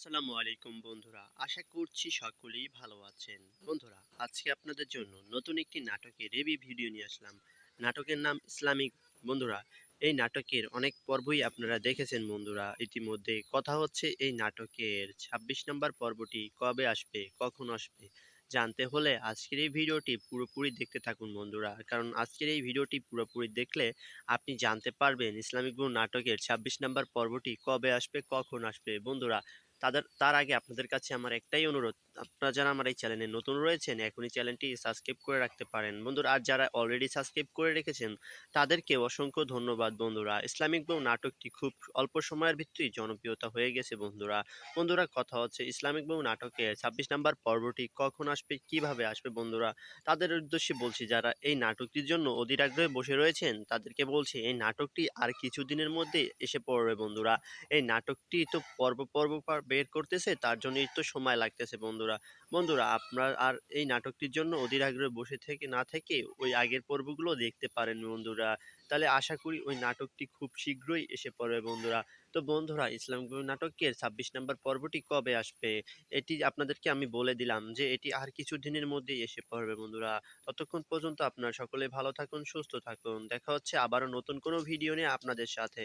আসসালামু আলাইকুম বন্ধুরা, আশা করছি সকলেই ভালো আছেন। বন্ধুরা, আজকে আপনাদের জন্য নতুন একটি নাটকের রিভিউ ভিডিও নিয়ে আসলাম। নাটকের নাম ইসলামিক। বন্ধুরা, এই নাটকের অনেক পর্বই আপনারা দেখেছেন বন্ধুরা ইতিমধ্যে। কথা হচ্ছে এই নাটকের ২৬ নম্বর পর্বটি কবে আসবে, কখন আসবে জানতে হলে আজকের এই ভিডিওটি পুরোপুরি দেখতে থাকুন বন্ধুরা। কারণ আজকের এই ভিডিওটি পুরোপুরি দেখলে আপনি জানতে পারবেন ইসলামিক নাটকের ২৬ নম্বর পর্বটি কবে আসবে, কখন আসবে বন্ধুরা। তার আগে আপনাদের কাছে আমার একটাই অনুরোধ, আপনারা যারা আমার এই চ্যানেলে নতুন রয়েছেন এখনই চ্যানেলটি সাবস্ক্রাইব করে রাখতে পারেন বন্ধুরা। আর যারা অলরেডি সাবস্ক্রাইব করে রেখেছেন তাদেরকে অসংখ্য ধন্যবাদ বন্ধুরা। ইসলামিক নাটকটি খুব অল্প সময়ের ভিতরেই জনপ্রিয়তা হয়ে গেছে বন্ধুরা। বন্ধুরা, কথা হচ্ছে ইসলামিক নাটকের ২৬ নম্বর পর্বটি কখন আসবে, কিভাবে আসবে বন্ধুরা, তাদের উদ্দেশ্যে বলছি যারা এই নাটকটির জন্য অধীর আগ্রহে বসে রয়েছেন তাদেরকে বলছি এই নাটকটি আর কিছুদিনের মধ্যে এসে পড়বে বন্ধুরা। এই নাটকটি তো পর্ব বের করতেছে, তার জন্যই তো সময় লাগতেছে বন্ধুরা। বন্ধুরা, আপনার আর এই নাটকটির জন্য অধীর আগ্রহে বসে থেকে না থেকে ওই আগের পর্বগুলো দেখতে পারেন বন্ধুরা। তাহলে আশা করি ওই নাটকটি খুব শীঘ্রই এসে পড়বে বন্ধুরা। তো বন্ধুরা, ইসলাম নাটকের ২৬ নম্বর পর্বটি কবে আসবে এটি আপনাদেরকে আমি বলে দিলাম যে এটি আর কিছুদিনের মধ্যেই এসে পড়বে বন্ধুরা। ততক্ষণ পর্যন্ত আপনারা সকলে ভালো থাকুন, সুস্থ থাকুন। দেখা হচ্ছে আবারও নতুন কোনো ভিডিও নিয়ে আপনাদের সাথে।